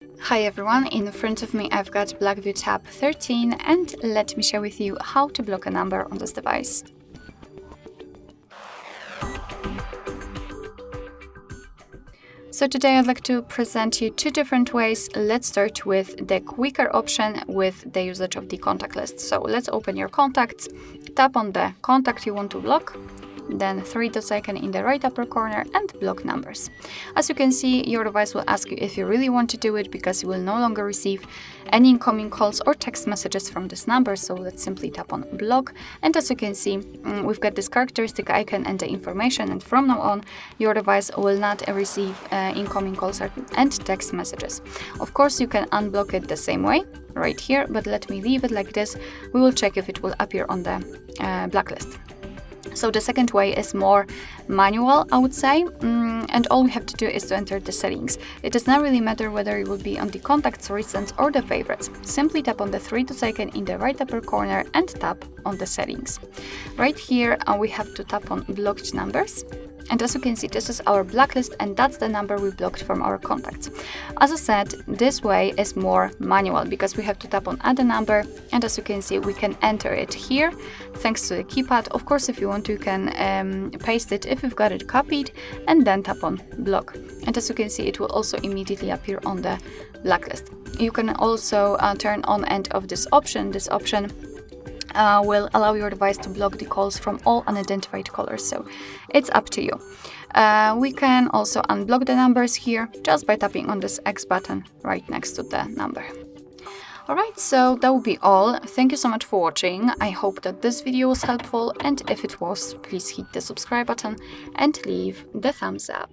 Hi everyone, in front of me I've got Blackview Tab 13 and let me share with you how to block a number on this device. So today I'd like to present you two different ways. Let's start with the quicker option with the usage of the contact list. So let's open your contacts, tap on the contact you want to block, then three dots icon in the right upper corner and block numbers. As you can see, your device will ask you if you really want to do it because you will no longer receive any incoming calls or text messages from this number. So let's simply tap on block, and as you can see, we've got this characteristic icon and the information, and from now on your device will not receive incoming calls and text messages. Of course, you can unblock it the same way right here, but let me leave it like this. We will check if it will appear on the blacklist. So the second way is more manual, I would say, and all we have to do is to enter the settings. It does not really matter whether it will be on the contacts, recents or the favorites. Simply tap on the three dots icon in the right upper corner and tap on the settings. Right here we have to tap on blocked numbers. And as you can see, this is our blacklist and that's the number we blocked from our contacts. As I said, this way is more manual because we have to tap on add a number, and as you can see, we can enter it here thanks to the keypad. Of course, if you want to, you can paste it if you've got it copied and then tap on block. And as you can see, it will also immediately appear on the blacklist. You can also turn on and off this option. This option will allow your device to block the calls from all unidentified callers, so it's up to you. We can also unblock the numbers here just by tapping on this X button right next to the number. Alright, so that will be all. Thank you so much for watching. I hope that this video was helpful, and if it was, please hit the subscribe button and leave the thumbs up.